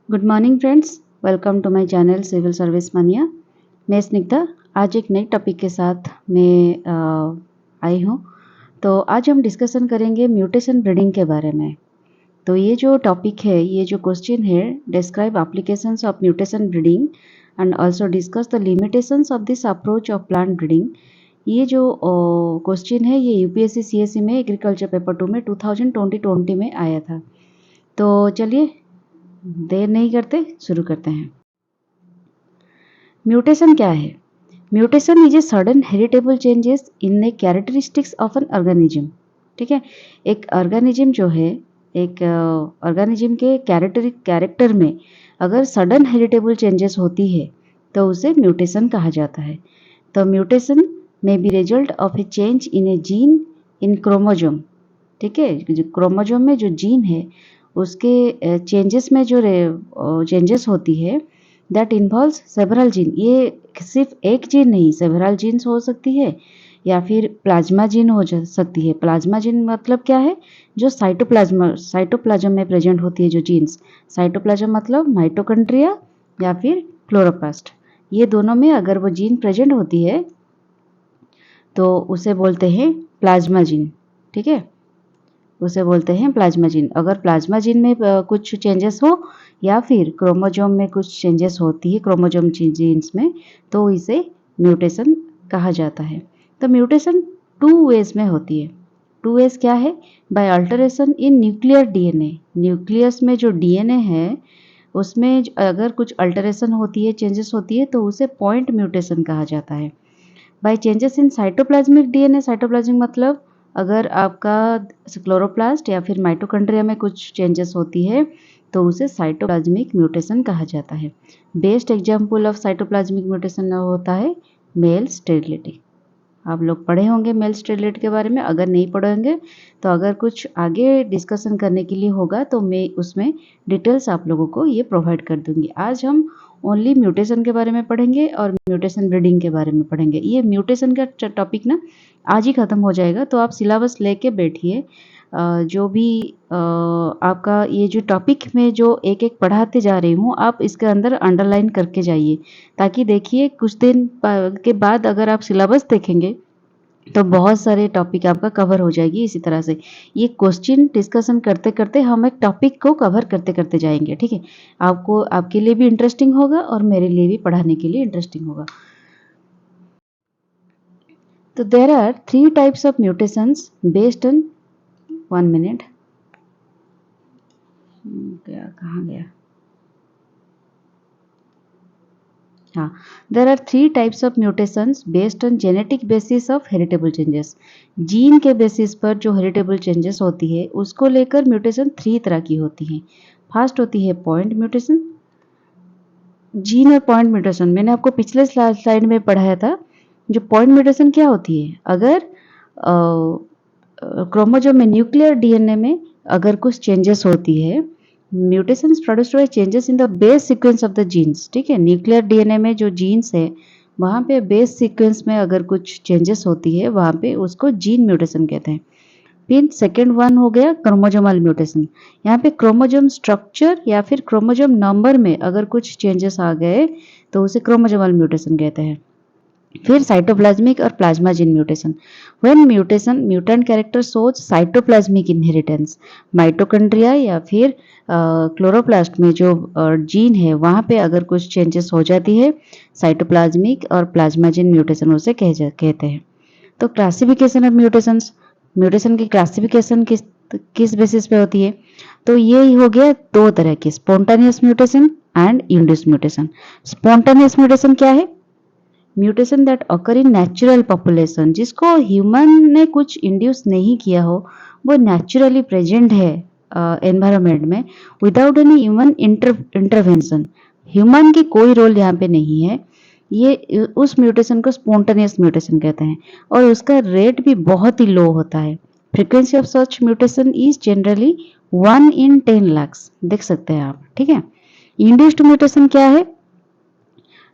Good morning friends, welcome to my channel civil service mania. मैं स्निग्धा आज एक नई टॉपिक के साथ मैं आई हूँ। तो आज हम डिस्कशन करेंगे म्यूटेशन ब्रीडिंग के बारे में। तो ये जो टॉपिक है, ये जो क्वेश्चन है, describe applications of mutation breeding and also discuss the limitations of this approach of plant breeding. ये जो क्वेश्चन है ये यूपीएससी सीएससी में एग्रीकल्चर पेपर 2 में 2020 में आया था। तो चलिए देर नहीं करते शुरू करते हैं। म्यूटेशन क्या है? Mutation is a sudden heritable changes in A characteristics of an organism. ठीक है, एक ऑर्गेनिज्म जो है, एक ऑर्गेनिज्म के कैरेक्टर में अगर सडन हेरिटेबल चेंजेस होती है तो उसे म्यूटेशन कहा जाता है। तो mutation may be result of A change in A gene in chromosome. ठीक है, जो क्रोमोजोम में जो जीन है उसके चेंजेस में जो चेंजेस होती है दैट इन्वॉल्व्स सेवरल जीन। ये सिर्फ एक जीन नहीं, सेवरल जीन्स हो सकती है या फिर प्लाज्मा जीन हो सकती है। प्लाज्मा जीन मतलब क्या है? जो साइटोप्लाज्म में प्रेजेंट होती है जो जीन्स। साइटोप्लाज्म मतलब माइटोकॉन्ड्रिया या फिर क्लोरोप्लास्ट, ये दोनों में अगर वो जीन प्रेजेंट होती है तो उसे बोलते हैं प्लाज्मा जीन। ठीक है, उसे बोलते हैं प्लाज्मा जीन। अगर प्लाज्मा जीन में कुछ चेंजेस हो या फिर क्रोमोजोम में कुछ चेंजेस होती है क्रोमोजोम जीन्स में, तो इसे म्यूटेशन कहा जाता है। तो म्यूटेशन 2 वेज में होती है। 2 वेज क्या है? By alteration in nuclear DNA. Nucleus में जो डीएनए है उसमें अगर कुछ अल्टरेशन होती है, चेंजेस होती है, तो उसे पॉइंट म्यूटेशन कहा जाता है। By changes in cytoplasmic DNA, cytoplasmic मतलब अगर आपका क्लोरोप्लास्ट या फिर माइटोकॉन्ड्रिया में कुछ चेंजेस होती है तो उसे साइटोप्लाज्मिक म्यूटेशन कहा जाता है। Best example of cytoplasmic mutation होता है मेल स्टेरिलिटी। आप लोग पढ़े होंगे मेल स्टेरिलिटी के बारे में। अगर नहीं पढ़े होंगे तो अगर कुछ आगे डिस्कशन करने के लिए होगा तो मैं उसमें डिटेल्स आप लोगों को ये प्रोवाइड कर दूंगी। आज हम ओनली म्यूटेशन के बारे में पढ़ेंगे और म्यूटेशन ब्रीडिंग के बारे में पढ़ेंगे। ये म्यूटेशन का टॉपिक ना आज ही ख़त्म हो जाएगा, तो आप सिलेबस लेके बैठिए। जो भी आपका ये जो टॉपिक में जो एक एक पढ़ाते जा रही हूँ, आप इसके अंदर अंडरलाइन करके जाइए, ताकि देखिए कुछ दिन के बाद अगर आप सिलेबस देखेंगे तो बहुत सारे टॉपिक आपका कवर हो जाएगी। इसी तरह से ये क्वेश्चन डिस्कशन करते करते हम एक टॉपिक को कवर करते करते जाएंगे। ठीक है, आपको आपके लिए भी इंटरेस्टिंग होगा और मेरे लिए भी पढ़ाने के लिए इंटरेस्टिंग होगा। तो there are 3 types of mutations based on 1 minute. क्या कहाँ गया? हाँ, there are 3 types of mutations based on genetic basis of heritable changes. Gene के बेसिस पर जो हेरिटेबल चेंजेस होती है उसको लेकर म्यूटेशन 3 तरह की होती है। फर्स्ट होती है पॉइंट म्यूटेशन। जीन और पॉइंट म्यूटेशन मैंने आपको पिछले स्लाइड में पढ़ाया था। जो पॉइंट म्यूटेशन क्या होती है? अगर क्रोमोजोम में न्यूक्लियर डीएनए में अगर कुछ चेंजेस होती है, mutations produced by changes in the base sequence of the genes. ठीक है, न्यूक्लियर डीएनए में जो जीन्स है वहाँ पे बेस सीक्वेंस में अगर कुछ चेंजेस होती है वहाँ पे उसको जीन म्यूटेशन कहते हैं। फिर सेकेंड वन हो गया क्रोमोजोमल म्यूटेशन। यहाँ पे क्रोमोजोम स्ट्रक्चर या फिर क्रोमोजोम नंबर में अगर कुछ चेंजेस आ गए तो उसे क्रोमोजोमल म्यूटेशन कहते हैं। फिर साइटोप्लाज्मिक और plasma gene mutation. When mutation mutant character shows cytoplasmic inheritance, mitochondria या फिर क्लोरोप्लास्ट में जो जीन है वहाँ पे अगर कुछ चेंजेस हो जाती है, साइटोप्लाज्मिक और प्लाज्मा जीन म्यूटेशन उसे कहते हैं। तो क्लासिफिकेशन ऑफ म्यूटेशंस, म्यूटेशन की क्लासिफिकेशन किस बेसिस पे होती है? तो ये हो गया 2 तरह की, spontaneous mutation and induced mutation. Spontaneous mutation क्या है? Mutation that occur in natural population, जिसको ह्यूमन ने कुछ इंड्यूस नहीं किया हो, वो नेचुरली प्रेजेंट है एनवायरनमेंट में without any human intervention. Human की कोई रोल यहाँ पे नहीं है। ये उस म्यूटेशन को स्पॉन्टेनियस म्यूटेशन कहते हैं और उसका रेट भी बहुत ही लो होता है। Frequency of such mutation is generally 1 in 10 lakhs। देख सकते हैं आप। ठीक है, इंड्यूस्ड म्यूटेशन क्या है?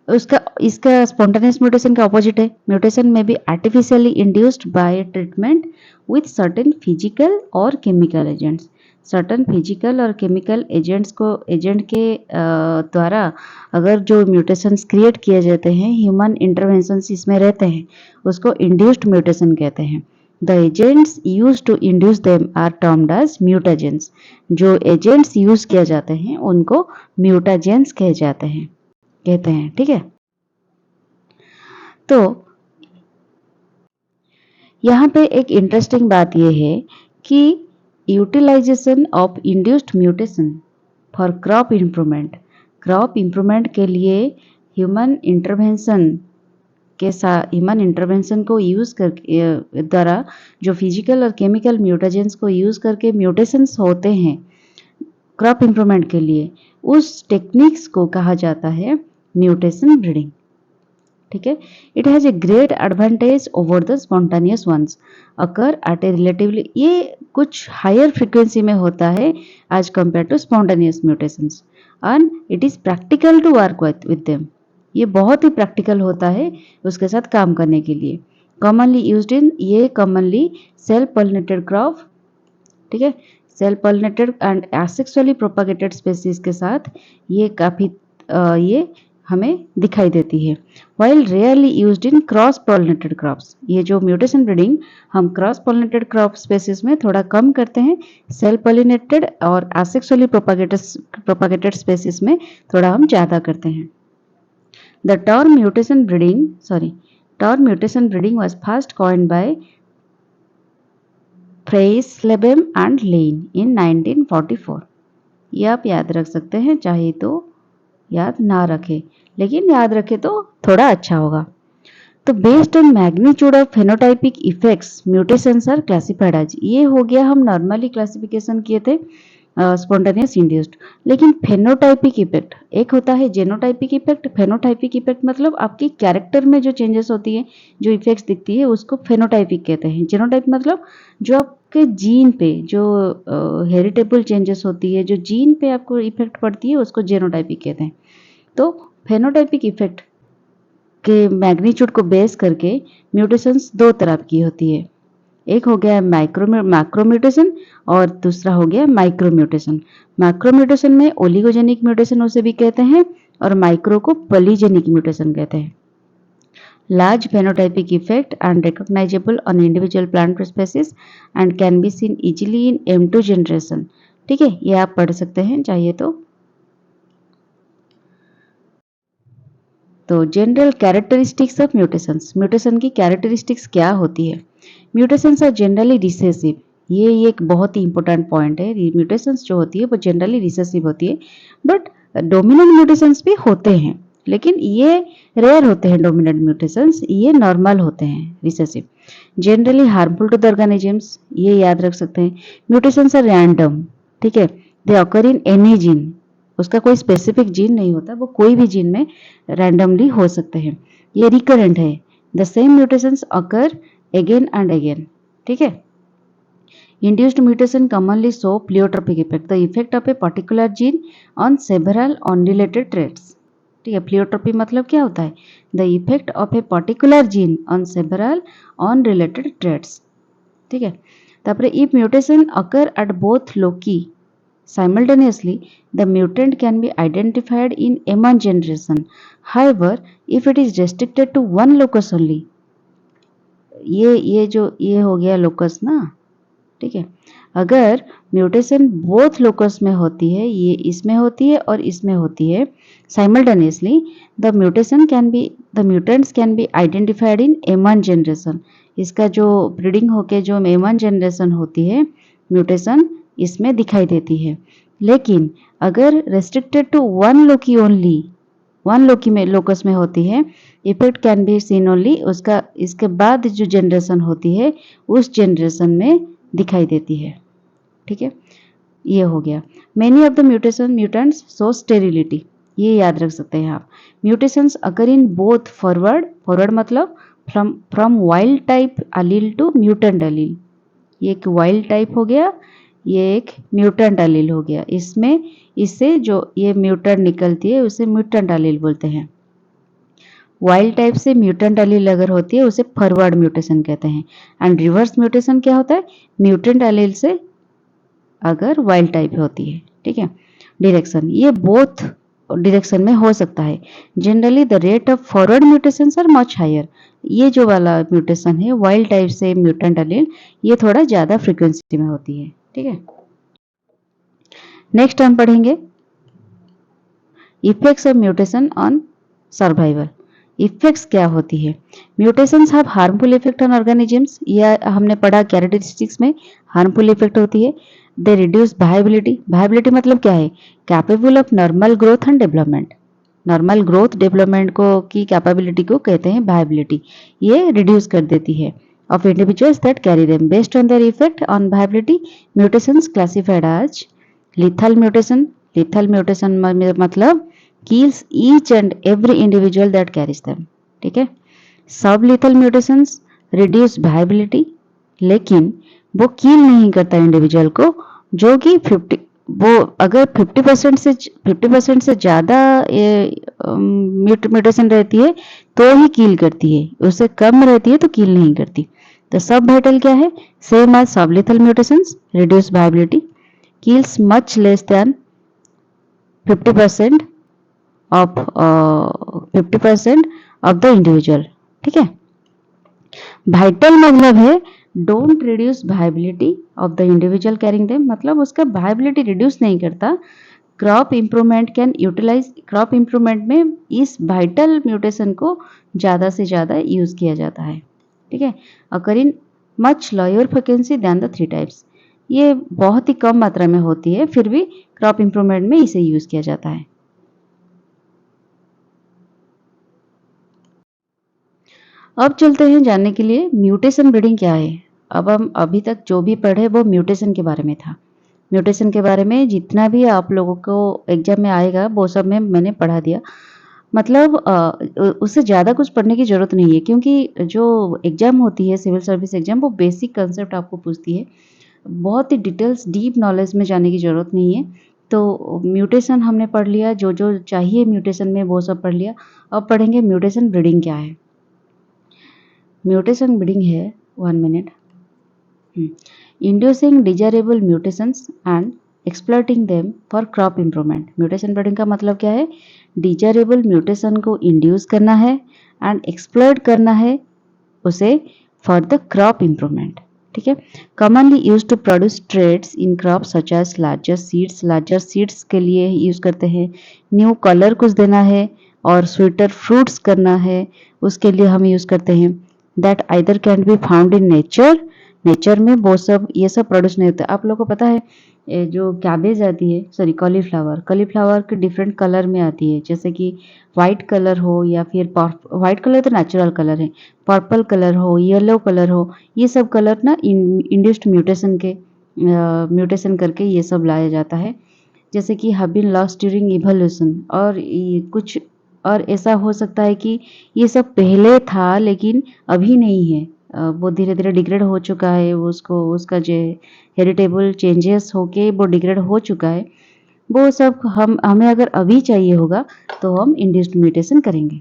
उसका इसका स्पॉन्टेनियस म्यूटेशन का ऑपोजिट है। म्यूटेशन में be artificially induced by treatment with certain physical और केमिकल एजेंट्स। सर्टन फिजिकल और केमिकल एजेंट के द्वारा अगर जो म्यूटेशंस क्रिएट किए जाते हैं, ह्यूमन इंटरवेंशंस इसमें रहते हैं, उसको इंड्यूस्ड म्यूटेशन कहते हैं। The agents use to induce them are termed as mutagens. जो एजेंट्स यूज किए जाते हैं उनको म्यूटाजेंस कहते हैं। ठीक है, तो यहाँ पे एक इंटरेस्टिंग बात यह है कि utilization of induced mutation for crop improvement के लिए ह्यूमन इंटरवेंशन को यूज कर द्वारा जो फिजिकल और केमिकल म्यूटाजेंस को यूज करके म्यूटेशंस होते हैं क्रॉप इम्प्रूवमेंट के लिए, उस टेक्निक्स को कहा जाता है म्यूटेशन ब्रीडिंग। ठीक है, it has a great advantage over the spontaneous ones occur at a relatively, ये कुछ हायर फ्रीक्वेंसी में होता है as compare to spontaneous mutations, and it is practical to work with them. ये बहुत ही प्रैक्टिकल होता है उसके साथ काम करने के लिए। कॉमनली यूज्ड इन, ये कॉमनली सेल्फ पॉलिनेटेड क्रॉप, ठीक है, self pollinated and asexually propagated species के साथ ये काफ़ी ये हमें दिखाई देती है। While rarely used in cross pollinated crops, ये जो म्यूटेशन ब्रीडिंग हम क्रॉस पॉलिनेटेड क्रॉप स्पेसीज में थोड़ा कम करते हैं, सेल्फ पॉलिनेटेड और एसेक्सुअली प्रोपागेटेड स्पेसीज में थोड़ा हम ज़्यादा करते हैं। The term mutation breeding was first coined by Freisleben and Lane in 1944। ये आप याद रख सकते हैं, चाहे तो याद ना रखें, लेकिन याद रखें तो थोड़ा अच्छा होगा। तो based on magnitude of phenotypic effects mutations are classified as, ये हो गया हम नॉर्मली क्लासिफिकेशन किए थे स्पॉन्टेनियस इंड्यूस्ड, लेकिन फेनोटाइपिक इफेक्ट एक होता है जेनोटाइपिक इफेक्ट। फेनोटाइपिक इफेक्ट मतलब आपकी कैरेक्टर में जो चेंजेस होती है, जो इफेक्ट्स दिखती है, उसको फेनोटाइपिक कहते हैं। जेनोटाइप मतलब जो आपके जीन पे जो हेरिटेबल चेंजेस होती है, जो जीन पे आपको इफेक्ट पड़ती है, उसको जेनोटाइपिक कहते हैं। तो फेनोटाइपिक इफेक्ट के मैग्नीट्यूड को बेस करके म्यूटेशंस दो तरह की होती है, एक हो गया मैक्रो म्यूटेशन और दूसरा हो गया माइक्रो म्यूटेशन। मैक्रो म्यूटेशन में ओलिगोजेनिक म्यूटेशन उसे भी कहते हैं और माइक्रो को पॉलीजेनिक म्यूटेशन कहते हैं। Large phenotypic effect and recognisable on individual plant species and can be scene easily in M2 generation. ठीक है, ये आप पढ़ सकते हैं चाहिए तो general characteristics of mutations, mutation की कैरेक्टरिस्टिक्स क्या होती है। म्यूटेशंस आर जनरली रिसेसिव, ये एक बहुत ही इंपॉर्टेंट पॉइंट है। म्यूटेशंस जो होती है वो जनरली रिसेसिव होती है, बट डोमिनेंट म्यूटेशंस भी होते हैं, लेकिन ये रेयर होते हैं। डोमिनेंट म्यूटेशंस ये नॉर्मल होते हैं recessive. Generally harmful to the organisms, ये याद रख सकते हैं। म्यूटेशंस आर रैंडम, ठीक है, दे ऑकर इन एनी जीन, उसका कोई स्पेसिफिक जीन नहीं होता, वो कोई भी जीन में रैंडमली हो सकते हैं। ये रिकरेंट है, the same mutations occur again and again. ठीक है, induced mutation commonly show pleiotropic effect, the effect of a particular gene on several unrelated traits। ठीक है, प्लियोट्रोपी मतलब क्या होता है, the effect of a particular gene on several unrelated traits. ठीक है, तापरे if mutation occur at both Loki simultaneously, the mutant can be identified in M1 generation. However, if it is restricted to one locus only, ये हो गया locus ना, ठीक है, अगर म्यूटेशन बोथ लोकस में होती है, ये इसमें होती है और इसमें होती है simultaneously, the mutants can be identified in M1 generation. इसका जो ब्रीडिंग होके जो M1 जनरेशन होती है, म्यूटेशन इसमें दिखाई देती है। लेकिन अगर restricted to one loci only, one loci में लोकस में होती है, effect can be seen only, उसका इसके बाद जो जनरेशन होती है उस जनरेशन में दिखाई देती है। ठीक है, ये हो गया। Many of the mutants show sterility, ये याद रख सकते हैं आप। Mutations occur in both forward मतलब from wild type allele to mutant allele, ये एक वाइल्ड टाइप हो गया, ये एक म्यूटेंट अलील हो गया। इसमें इससे जो ये म्यूटेंट निकलती है उसे म्यूटेंट अलील बोलते हैं। वाइल्ड टाइप से म्यूटेंट अलील अगर होती है उसे फॉरवर्ड म्यूटेशन कहते हैं। एंड रिवर्स म्यूटेशन क्या होता है, म्यूटेंट अलील से अगर वाइल्ड टाइप होती है, ठीक है। डायरेक्शन, ये बोथ डायरेक्शन में हो सकता है। Generally the rate of forward mutations are much higher. ये जो वाला म्यूटेशन है वाइल्ड टाइप से म्यूटेंट एलील, ये थोड़ा ज़्यादा फ्रीक्वेंसी में होती है, ठीक है। नेक्स्ट हम पढ़ेंगे effects of mutation on survival. Effects क्या होती है? Mutations have harmful effect on organisms, यह हमने पढ़ा कैरेक्टरिस्टिक्स में हार्मफुल इफेक्ट होती है। दे रिड्यूस वायबिलिटी, वायबिलिटी मतलब क्या है? Capable of normal growth and development. Normal growth development को की कैपेबिलिटी को कहते हैं वायबिलिटी, ये रिड्यूस कर देती है। Of individuals that carry them based on their effect on viability, mutations classified as lethal mutation. Lethal mutation मतलब kills each and every individual that carries them, ठीक है। सब लिथल म्यूटेशंस रिड्यूस वायबिलिटी, लेकिन वो किल नहीं करता इंडिविजुअल को, जो कि 50 वो अगर 50% से ज़्यादा म्यूटेशन रहती है तो ही किल करती है, उससे कम रहती है तो किल नहीं करती। तो सब वाइटल क्या है? Same as sub lethal mutations, reduce viability, kills much less than 50% of 50% of the individual, ठीक है। वाइटल मतलब है don't reduce viability of the individual carrying them, मतलब उसका वायबिलिटी रिड्यूस नहीं करता। Crop improvement can utilize, crop improvement में इस वाइटल म्यूटेशन को ज़्यादा से ज़्यादा यूज़ किया जाता है, ठीक है। Occur in much lower frequency than the 3 types, ये बहुत ही कम मात्रा में होती है, फिर भी क्रॉप इंप्रूवमेंट में इसे यूज़ किया जाता है। अब चलते हैं जानने के लिए म्यूटेशन ब्रीडिंग क्या है। अब हम अभी तक जो भी पढ़े वो म्यूटेशन के बारे में था। म्यूटेशन के बारे में जितना भी आप लोगों को एग्जाम में आएगा वो सब में मैंने पढ़ा दिया। मतलब उससे ज़्यादा कुछ पढ़ने की ज़रूरत नहीं है, क्योंकि जो एग्ज़ाम होती है सिविल सर्विस एग्ज़ाम, वो बेसिक कंसेप्ट आपको पूछती है, बहुत ही डिटेल्स डीप नॉलेज में जाने की ज़रूरत नहीं है। तो म्यूटेशन हमने पढ़ लिया, जो जो चाहिए म्यूटेशन में वो सब पढ़ लिया। अब पढ़ेंगे म्यूटेशन ब्रीडिंग क्या है। म्यूटेशन ब्रीडिंग है, 1 minute, inducing desirable mutations and exploiting them for crop improvement. Mutation breeding का मतलब क्या है? डिजायरेबल म्यूटेशन को इंड्यूस करना है एंड एक्सप्लॉइट करना है उसे फॉर द क्रॉप इंप्रूवमेंट, ठीक है। Commonly use to produce traits in crop such as larger seeds, larger seeds के लिए यूज करते हैं। न्यू कलर कुछ देना है और स्वीटर फ्रूट्स करना है, उसके लिए हम यूज करते हैं। That either can be found in nature, nature में वो सब ये सब प्रोड्यूस नहीं होता। आप लोगों को पता है जो कैबेज आती है, सॉरी कॉलीफ्लावर, कॉलीफ्लावर के डिफरेंट कलर में आती है, जैसे कि वाइट कलर हो या फिर वाइट कलर तो नेचुरल कलर है, पर्पल कलर हो, येलो कलर हो, ये सब कलर ना इंड्यूस्ड म्यूटेशन के म्यूटेशन करके ये सब लाया जाता है। जैसे कि have been lost during evolution, और कुछ और ऐसा हो सकता है कि ये सब पहले था लेकिन अभी नहीं है, वो धीरे धीरे डिग्रेड हो चुका है, उसको उसका जो हेरिटेबल चेंजेस होके वो डिग्रेड हो चुका है। वो सब हमें अगर अभी चाहिए होगा तो हम इंड्यूस्ड म्यूटेशन करेंगे,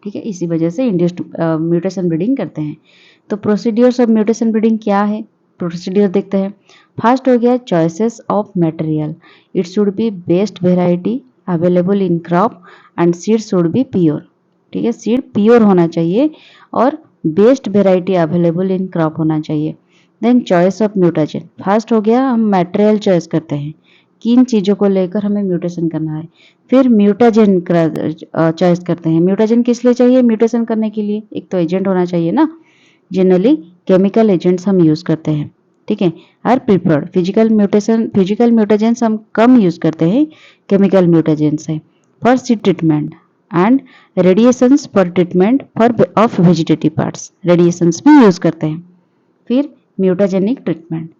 ठीक है। इसी वजह से इंड्यूस्ड म्यूटेशन ब्रीडिंग करते हैं। तो प्रोसीड्यूर्स ऑफ म्यूटेशन ब्रीडिंग क्या है? प्रोसीड्यूर देखते हैं। फर्स्ट हो गया choices of material, it should be best variety available in crop and seed should be pure, ठीक है। सीड प्योर होना चाहिए और best variety available in crop होना चाहिए। Then choice of mutation, first हो गया हम मटेरियल चॉइस करते हैं, किन चीज़ों को लेकर हमें म्यूटेशन करना है। फिर म्यूटाजेन चॉइस करते हैं। म्यूटाजेन किस लिए चाहिए? म्यूटेशन करने के लिए एक तो एजेंट होना चाहिए ना, जनरली केमिकल एजेंट्स हम यूज़ करते हैं, ठीक है। आर प्रिफर्ड फिजिकल म्यूटेजेंस हम कम यूज़ करते हैं, केमिकल म्यूटेजेंस है for seed treatment and radiations for treatment for of vegetative parts, radiations में यूज़ करते हैं। फिर म्यूटाजेनिक ट्रीटमेंट,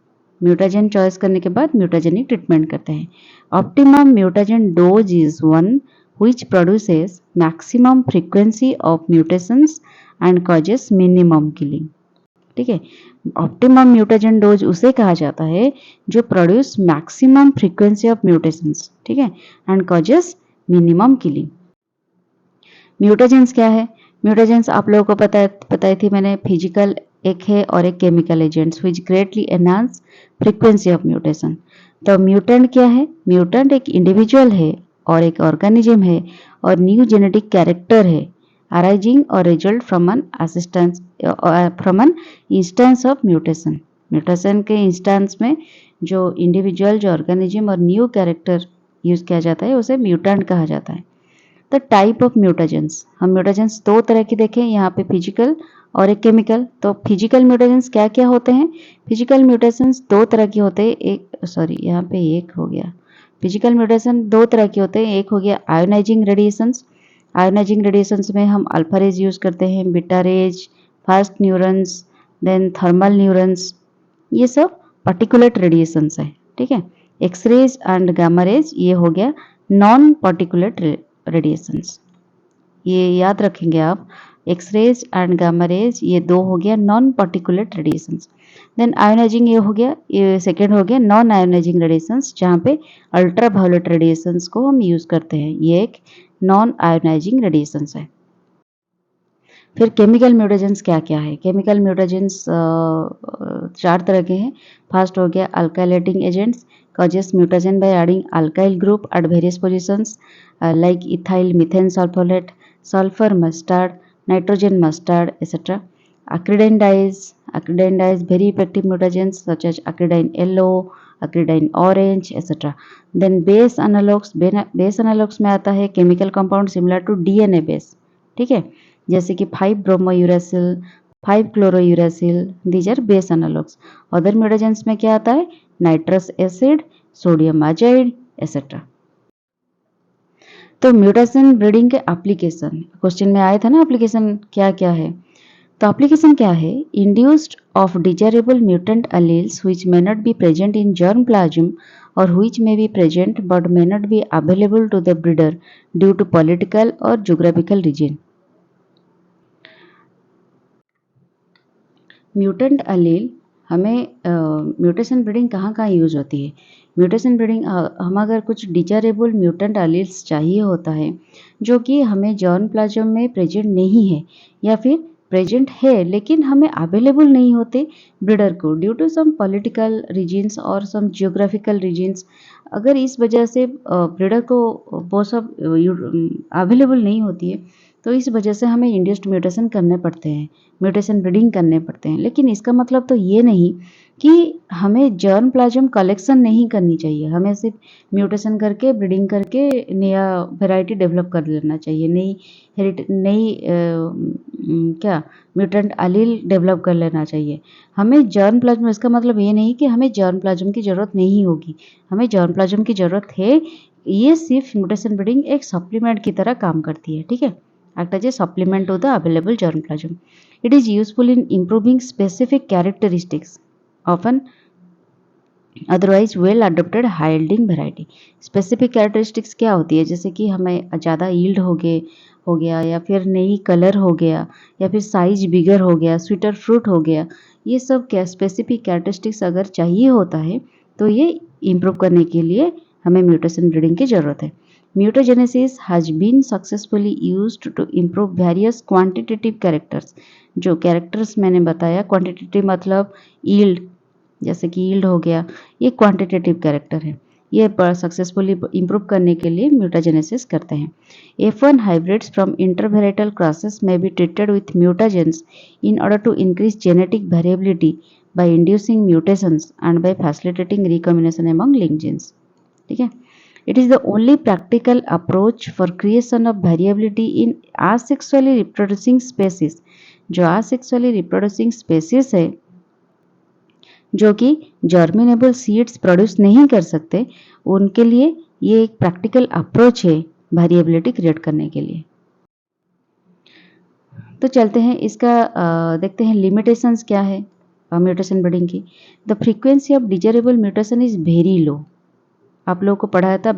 म्यूटाजेन चॉइस करने के बाद म्यूटाजेनिक ट्रीटमेंट करते हैं। Optimum mutagen dose is one which produces maximum frequency of mutations and causes minimum killing, ठीक है। ऑप्टिमम म्यूटेशन डोज उसे कहा जाता है जो produce maximum frequency of mutations, ठीक है, and causes minimum killing. Mutagens क्या है? म्यूटेजेंस आप लोगों को बताई थी मैंने, फिजिकल एक है और एक chemical agents which greatly enhance frequency of mutation. तो म्यूटेंट क्या है? म्यूटेंट एक इंडिविजुअल है और एक ऑर्गेनिज्म है और न्यू जेनेटिक कैरेक्टर है अराइजिंग और result from an instance of mutation. Mutation के इंस्टेंस में जो इंडिविजुअल, जो ऑर्गेनिज्म और न्यू कैरेक्टर यूज किया जाता है उसे म्यूटेंट कहा जाता है। द टाइप ऑफ म्यूटेजेंस, हम म्यूटेजेंस दो तरह के देखें यहाँ पे, फिजिकल और एक केमिकल। तो फिजिकल म्यूटेजेंस क्या क्या होते हैं? फिजिकल म्यूटेशंस दो तरह के होते हैं, यहाँ पे एक हो गया। फिजिकल म्यूटेशन दो तरह के होते हैं, एक हो गया आयोनाइजिंग रेडिएशंस। आयोनाइजिंग रेडिएशंस में हम अल्फा रेज यूज करते हैं, beta rays, fast neutrons, then thermal neutrons, ये सब पार्टिकुलेट रेडिएशंस है, ठीक है। एक्सरेज एंड गामा रेज ये हो गया नॉन पार्टिकुलेट रेडिएशंस, ये याद रखेंगे आप। एक्सरेज एंड गामा रेज ये दो हो गया non particulate radiations. Then ionizing ये हो गया, ये सेकेंड हो गया नॉन आयोनाइजिंग रेडिएशंस, जहाँ पे अल्ट्रा वायोलेट रेडिएशंस को हम यूज करते हैं, ये एक नॉन आयोनाइजिंग रेडिएशंस है। फिर केमिकल म्यूटेजेंस क्या क्या है? केमिकल म्यूटेजेंस चार तरह के हैं। फर्स्ट हो गया alkylating agents causes mutation by adding alkyl group at various positions like ethyl methane sulfolate, sulfur mustard, nitrogen mustard, etc. Acridine dyes very effective mutagens such as acridine yellow, acridine orange, etc. Then base analogs में आता है chemical compound similar to DNA base, ठीक है, जैसे कि 5-bromouracil, 5-chlorouracil, these are base analogs. Other mutagens में क्या आता है? Nitrous acid, sodium azide, etcetera. तो म्यूटेशन ब्रीडिंग के एप्लीकेशन, क्वेश्चन में आया था ना एप्लीकेशन क्या क्या है? तो एप्लीकेशन क्या है? Induced of desirable mutant alleles which may not be present in germ plasm और which may be present but may not be available to the breeder due to political और ज्योग्राफिकल रीजन। म्यूटेंट एलील हमें mutation breeding कहाँ कहाँ use होती है? Mutation breeding हम अगर कुछ डिजायरेबल म्यूटेंट एलील्स चाहिए होता है जो कि हमें जर्म प्लाज्म में प्रेजेंट नहीं है या फिर प्रेजेंट है लेकिन हमें अवेलेबल नहीं होते ब्रीडर को due to some political reasons और सम जियोग्राफिकल रीजन्स, अगर इस वजह से ब्रीडर को वो सब अवेलेबल नहीं होती है तो इस वजह से हमें इंड्यूस्ड म्यूटेशन करने पड़ते हैं, म्यूटेशन ब्रीडिंग करने पड़ते हैं। लेकिन इसका मतलब तो ये नहीं कि हमें जर्म प्लाज्म कलेक्शन नहीं करनी चाहिए, हमें सिर्फ म्यूटेशन करके ब्रीडिंग करके नया वैरायटी डेवलप कर लेना चाहिए, नई क्या म्यूटेंट एलील डेवलप कर लेना चाहिए। हमें जर्म प्लाज्म, इसका मतलब ये नहीं कि हमें जर्म प्लाज्म की ज़रूरत नहीं होगी, हमें जर्म प्लाज्म की ज़रूरत है, ये सिर्फ म्यूटेशन ब्रीडिंग एक सप्लीमेंट की तरह काम करती है, ठीक है, act as a supplement to the available germplasm. It is useful in improving specific characteristics, often otherwise well adapted high yielding variety. Specific characteristics क्या होती है? जैसे कि हमें ज़्यादा yield हो गया या फिर नई कलर हो गया या फिर साइज बिगर हो गया, स्वीटर फ्रूट हो गया, ये सब क्या स्पेसिफिक कैरेक्टरिस्टिक्स अगर चाहिए होता है तो ये इम्प्रूव करने के लिए हमें म्यूटेशन ब्रीडिंग की ज़रूरत है। Mutagenesis has been successfully used to improve various quantitative characters. जो कैरेक्टर्स मैंने बताया, क्वांटिटेटिव मतलब यील्ड, जैसे कि यील्ड हो गया, ये क्वांटिटेटिव कैरेक्टर है, ये सक्सेसफुली इम्प्रूव करने के लिए म्यूटाजेनेसिस करते हैं। F1 hybrids from intervarietal crosses may be treated with mutagens in order to increase genetic variability by inducing mutations and by facilitating recombination among linked genes, ठीक है। It is the only practical approach for creation of variability in asexually reproducing species. जो asexually reproducing species है जो कि जर्मिनेबल seeds produce नहीं कर सकते, उनके लिए ये एक प्रैक्टिकल अप्रोच है वेरिएबिलिटी क्रिएट करने के लिए। तो चलते हैं इसका देखते हैं लिमिटेशंस क्या है म्यूटेशन ब्रीडिंग की। The frequency of desirable mutation is very low. आप लोगों को पढ़ाया था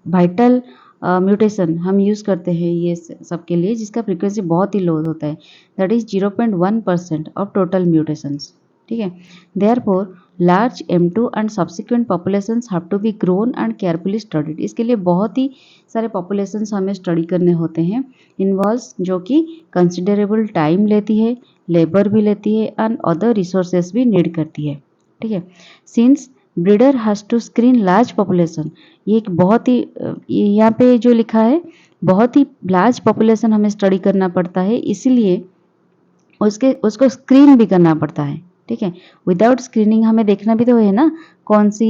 वाइटल म्यूटेशन हम यूज़ करते हैं ये सब के लिए, जिसका फ्रीक्वेंसी बहुत ही लो होता है, that is 0.1% of total mutations, ठीक है। Therefore large M2 and subsequent populations have to be grown and carefully studied. इसके लिए बहुत ही सारे पॉपुलेशंस हमें स्टडी करने होते हैं, इन्वॉल्व्स, जो कि कंसिडरेबल टाइम लेती है, लेबर भी लेती है एंड अदर रिसोर्सेज भी नीड करती है। ठीक है, since breeder has to screen large population, ये एक बहुत ही यहाँ पे जो लिखा है बहुत ही लार्ज पॉपुलेशन हमें स्टडी करना पड़ता है, इसीलिए उसको स्क्रीन भी करना पड़ता है। ठीक है, विदाउट स्क्रीनिंग हमें देखना भी तो है ना कौन सी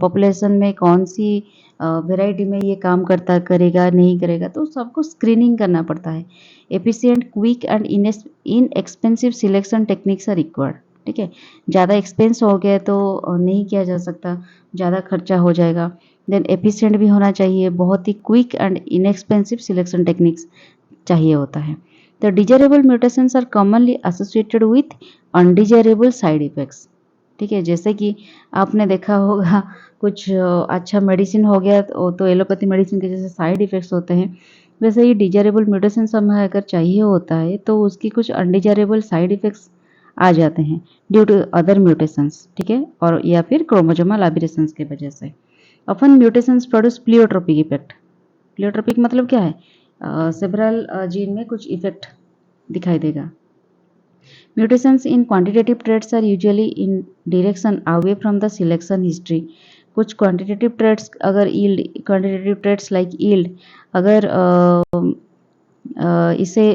पॉपुलेशन में कौन सी वेराइटी में ये काम करेगा नहीं करेगा, तो सबको स्क्रीनिंग करना पड़ता है। Efficient, quick and inexpensive selection techniques are required. ठीक है, ज़्यादा एक्सपेंस हो गया तो नहीं किया जा सकता, ज़्यादा खर्चा हो जाएगा। देन एफिशिएंट भी होना चाहिए, बहुत ही quick and inexpensive selection techniques चाहिए होता है। The desirable mutations are commonly associated with undesirable side effects। ठीक है, जैसे कि आपने देखा होगा कुछ अच्छा मेडिसिन हो गया तो एलोपैथी मेडिसिन के जैसे साइड इफ़ेक्ट्स होते हैं, वैसे ही डिजायरेबल म्यूटेशंस हमें अगर चाहिए होता है तो उसकी कुछ अनडिजायरेबल साइड इफ़ेक्ट्स आ जाते हैं ड्यू टू अदर म्यूटेशंस। ठीक है, और या फिर क्रोमोसोमल एबरेशंस की वजह से। Often mutations produce pleiotropic effect. Pleiotropic मतलब क्या है? सेवरल जीन में कुछ इफेक्ट दिखाई देगा। Mutations in quantitative traits are usually in direction away from the selection history. कुछ क्वांटिटेटिव ट्रेट्स अगर क्वांटिटेटिव ट्रेट्स लाइक यील्ड, अगर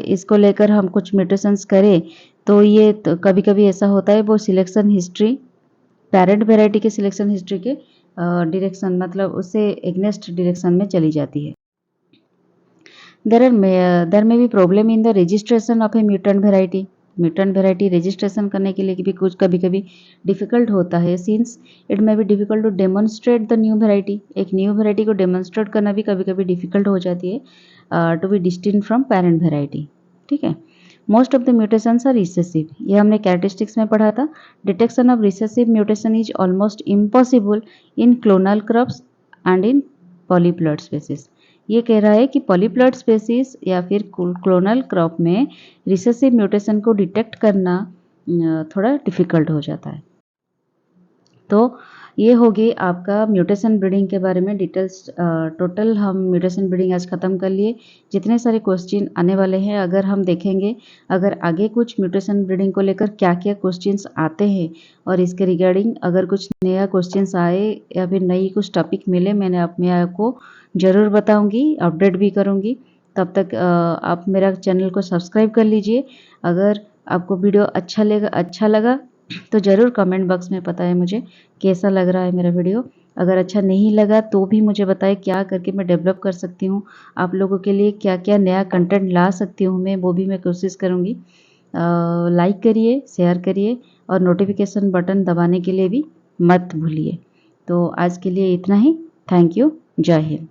इसको लेकर हम कुछ म्यूटेशंस करें तो ये तो कभी कभी ऐसा होता है वो सिलेक्शन हिस्ट्री, पेरेंट वेराइटी के सिलेक्शन हिस्ट्री के डायरेक्शन मतलब उससे एग्नेस्ट डायरेक्शन में चली जाती है। there may be problem in the registration of a mutant variety। Mutant variety registration करने के लिए भी कुछ कभी कभी डिफ़िकल्ट होता है, since it may be difficult to demonstrate the new variety. एक न्यू वेराइटी को डेमोन्स्ट्रेट करना भी कभी कभी डिफ़िकल्ट हो जाती है to be distinct from parent variety. ठीक है, most of the mutations are recessive, ये हमने कैरेक्टरिस्टिक्स में पढ़ा था। Detection of recessive mutation is almost impossible in clonal crops and in polyploid species. ये कह रहा है कि पॉलीप्लॉइड स्पेसीज या फिर क्लोनल क्रॉप में रिसेसिव म्यूटेशन को डिटेक्ट करना थोड़ा डिफ़िकल्ट हो जाता है। तो ये होगी आपका म्यूटेशन ब्रीडिंग के बारे में डिटेल्स। टोटल हम म्यूटेशन ब्रीडिंग आज ख़त्म कर लिए। जितने सारे क्वेश्चन आने वाले हैं अगर हम देखेंगे, अगर आगे कुछ म्यूटेशन ब्रीडिंग को लेकर क्या क्या क्वेश्चंस आते हैं और इसके रिगार्डिंग अगर कुछ नया क्वेश्चंस आए या फिर नई कुछ टॉपिक मिले, मैं आपको ज़रूर बताऊंगी, अपडेट भी करूंगी। तब तक आप मेरा चैनल को सब्सक्राइब कर लीजिए। अगर आपको वीडियो अच्छा लगा तो ज़रूर कमेंट बॉक्स में बताएं मुझे कैसा लग रहा है मेरा वीडियो। अगर अच्छा नहीं लगा तो भी मुझे बताएं क्या करके मैं डेवलप कर सकती हूँ, आप लोगों के लिए क्या क्या नया कंटेंट ला सकती हूँ मैं, वो भी मैं कोशिश करूँगी। लाइक करिए, शेयर करिए और नोटिफिकेशन बटन दबाने के लिए भी मत भूलिए। तो आज के लिए इतना ही। Thank you. जय हिंद।